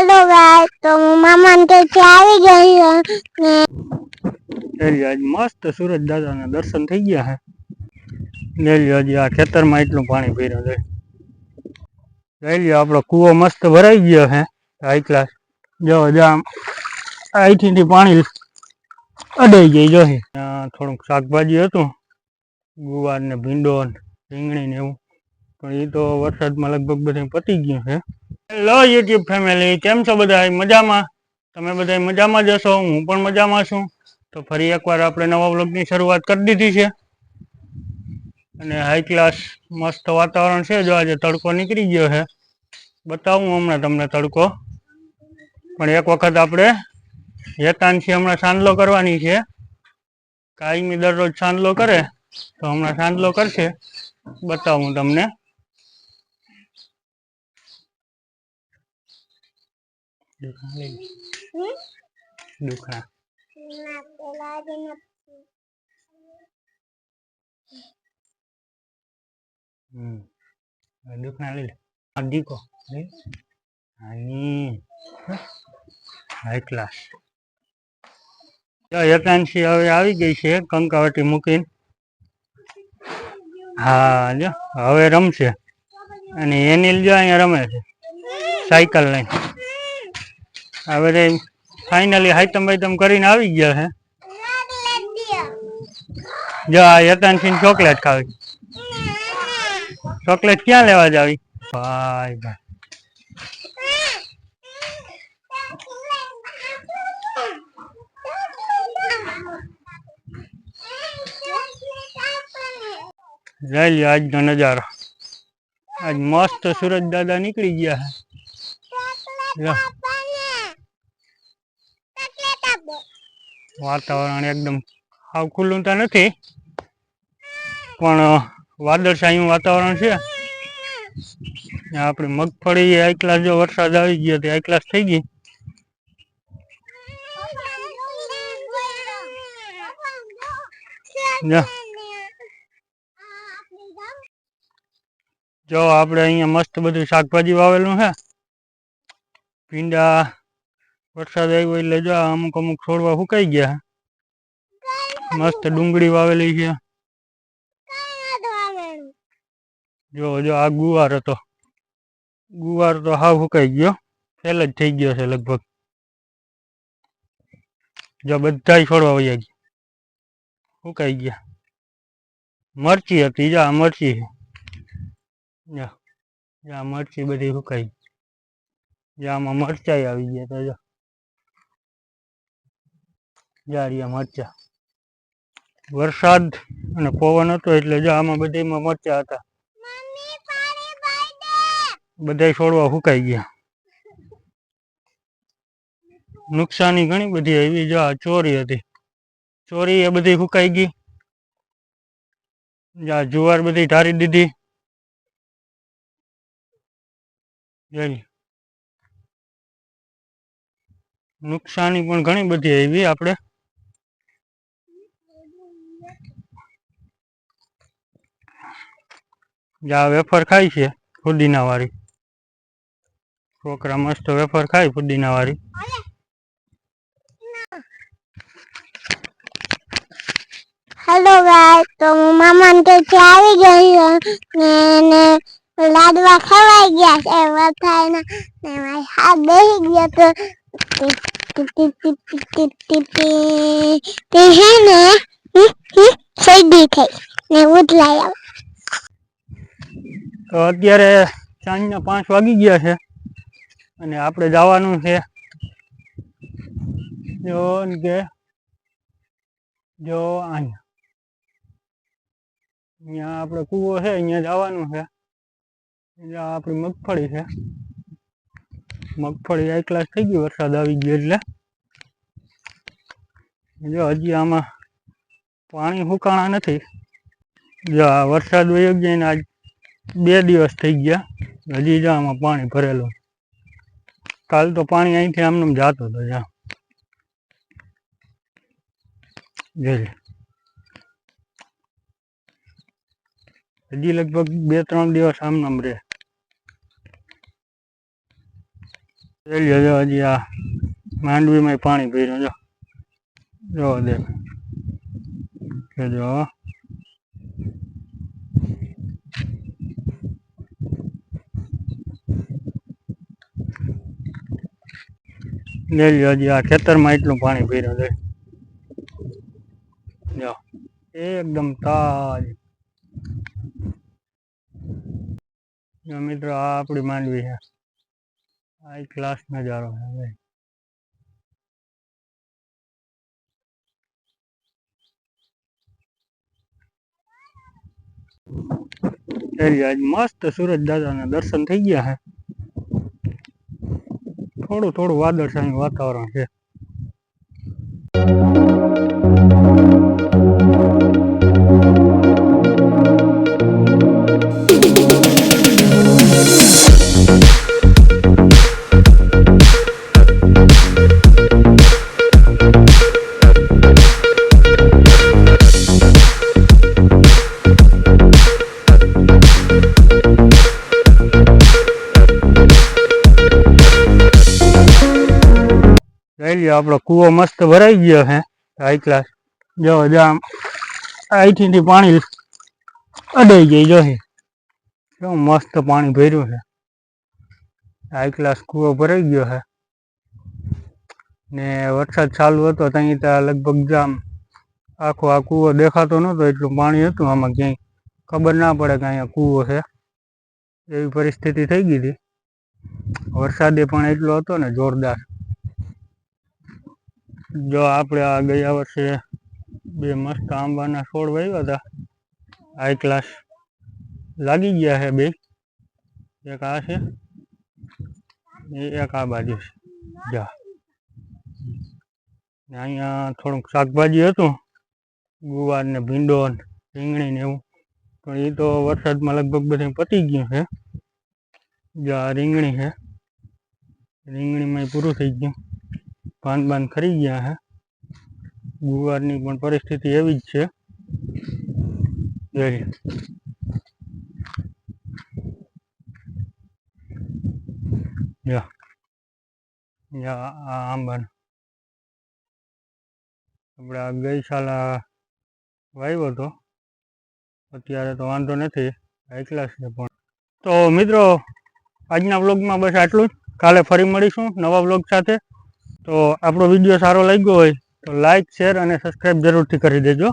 Hello guys, तो मामा के આવી ગઈ ને આજ મસ્ત સુરજ દાદાના દર્શન થઈ ગયા હે. લેલી હજી આ ખેતરમાં એટલું પાણી ભર્યું છે. લેલી આપણો કૂવો મસ્ત ભરાઈ ગયો હે હાઈ ક્લાસ. જો જામ અહીંથી પાણી અડાઈ ગઈ જો થોડુંક શાકભાજી હતું, ગુવાર ને ભીંડો રીંગણી ને એવું, પણ એ તો વરસાદમાં લગભગ બધું પતી ગયું છે. હેલો યુટ્યુબ ફેમિલી, કેમ છો બધા? મજામાં? તમે બધા મજામાં જ હશો, હું પણ મજામાં છું. તો ફરી એકવાર આપણે નવા વ્લોગની શરૂઆત કરી દીધી છે અને હાઈ ક્લાસ મસ્ત વાતાવરણ છે. જો આજે તડકો નીકળી ગયો છે, બતાવું હમણાં તમને તડકો. પણ એક વખત આપણે હેતાનથી હમણાં સાંદલો કરવાની છે. કાયમી દરરોજ સાંદલો કરે, તો હમણાં સાંદલો કરશે, બતાવું તમને. દુખા દુખના લઈ લે દીકો હાઈ ક્લાસ. એકાંશી હવે આવી ગઈ છે કંકાવટી મૂકીને. હા જો હવે રમશે. અને એનિલ જો અહીંયા રમે છે સાયકલ લઈને. હવે ફાઇનલી હાઈતમ બાઈતમ કરીને આવી ગયા છે. જો આ યતાનસિંહ ચોકલેટ ખાવી. ચોકલેટ ક્યાં લેવા જાવી? ભાઈ ભાઈ લઈ લ્યો આજનો નજારો. આજ મસ્ત સુરજ દાદા નીકળી ગયા છે. વાતાવરણ એકદમ હાવ ખુલ્લું તો નથી, પણ વાદળછાયું વાતાવરણ છે. આપણી મગફળી હાઈ ક્લાસ, જો વરસાદ આવી ગયો તો હાઈ ક્લાસ થઈ ગઈ. જો આપણે અહીંયા મસ્ત બધું શાકભાજી વાવેલું છે. ભીંડા વરસાદ આવ્યો એટલે જો અમુક અમુક છોડવા સુકાઈ ગયા. મસ્ત ડુંગળી વાવેલી છે. જો જો આ ગુવાર હતો, ગુવાર તો હાવ સુકાઈ ગયો, ફેલ જ થઈ ગયો છે લગભગ. જો બધા છોડવા વયા ગયા, સુકાઈ ગયા. મરચી હતી, જો આ મરચી છે. આ મરચી બધી સુકાઈ ગઈ. આમાં મરચાઈ આવી ગયા તો જો જાડિયા મરચા. વરસાદ અને પવન હતો એટલે જો આમાં બધામાં મરચા હતા. બધા છોડવા સુકાઈ ગયા. નુકસાની ઘણી બધી આવી. જો આ ચોરી હતી, ચોરી એ બધી સુકાઈ ગઈ. આ જુવાર બધી ઢારી દીધી. નુકસાની પણ ઘણી બધી આવી આપણે. આ વેફર ખાય છે ફુદીના વાળી. છોકરા મસ્ત વેફર ખાય ફુદીના વાળી. हेलो गाइस, तो मामा के આવી ગઈ ને લાડવા ખવાઈ ગયા છે વથાયના ને મારી હાથ બેહી ગયા તો હે ને સૈડી થઈ ને ઉઠલાય. તો અત્યારે સાંજના 5 વાગી ગયા છે અને આપણે જવાનું છે જો અહીંયા આપણે કૂવો છે, અહીંયા જવાનું છે. આપણી મગફળી છે, મગફળી હાઈ ક્લાસ થઈ ગઈ વરસાદ આવી ગયો એટલે. જો હજી આમાં પાણી સુકાણા નથી. જો આ વરસાદ વયો ગયો ને આજ 2 દિવસ થઈ ગયા, હજી જો આમાં પાણી ભરેલું. કાલ તો પાણી અહીંથી આમને જાતો હતો. જા જોઈ હજી લગભગ 2-3 દિવસ આમ રહે. જોઈ લ્યો જો હજી આ માંડવીમાં પાણી ભર્યું જો દેખ કે જો લઈ લ્યો હજી આ ખેતરમાં એટલું પાણી ભર્યું છે જો એકદમ તાજ જો મિત્રો આ આપણી માંડવી છે હાઈ ક્લાસ નજારો છે આજ મસ્ત સુરજ દાદાના દર્શન થઈ ગયા છે થોડું થોડું વાદળછાયું વાતાવરણ છે જોઈ લ્યો આપણો કૂવો મસ્ત ભરાઈ ગયો છે હાઈ ક્લાસ જો જામ અહીંથી પાણી અડાઈ ગઈ જો કેવું મસ્ત પાણી ભર્યું છે હાઈ ક્લાસ કૂવો ભરાઈ ગયો છે ને વરસાદ ચાલુ હતો ત્યાં લગભગ જામ આખો આ કૂવો દેખાતો નહોતો એટલું પાણી હતું આમાં ક્યાંય ખબર ના પડે કે અહીંયા કૂવો છે એવી પરિસ્થિતિ થઈ ગઈ હતી વરસાદે પણ એટલો હતો ને જોરદાર જો આપણે આ ગયા વર્ષે 2 મસ્ત આંબાના છોડ વાવ્યા હતા હાઈ ક્લાસ લાગી ગયા છે 2 એક આ છે એક આ બાજુ છે જા અહીંયા થોડુંક શાકભાજી હતું ગુવાર ને ભીંડો રીંગણી ને એવું પણ એ તો વરસાદમાં લગભગ બધું પતી ગયું છે જા રીંગણી છે રીંગણીમાં પૂરું થઈ ગયું પાન ખરી ગયા છે ગુવારની પણ પરિસ્થિતિ એવી જ છે આ આંબાનો આપણે આ ગઈ સાલ વાવ્યો હતો અત્યારે તો વાંધો નથી હાઈ ક્લાસ છે પણ તો મિત્રો આજના વ્લોગમાં બસ આટલું જ કાલે ફરી મળીશું નવા વ્લોગ સાથે તો આપણો વિડીયો સારો લાગ્યો હોય તો લાઈક શેર અને સબસ્ક્રાઈબ જરૂરથી કરી દેજો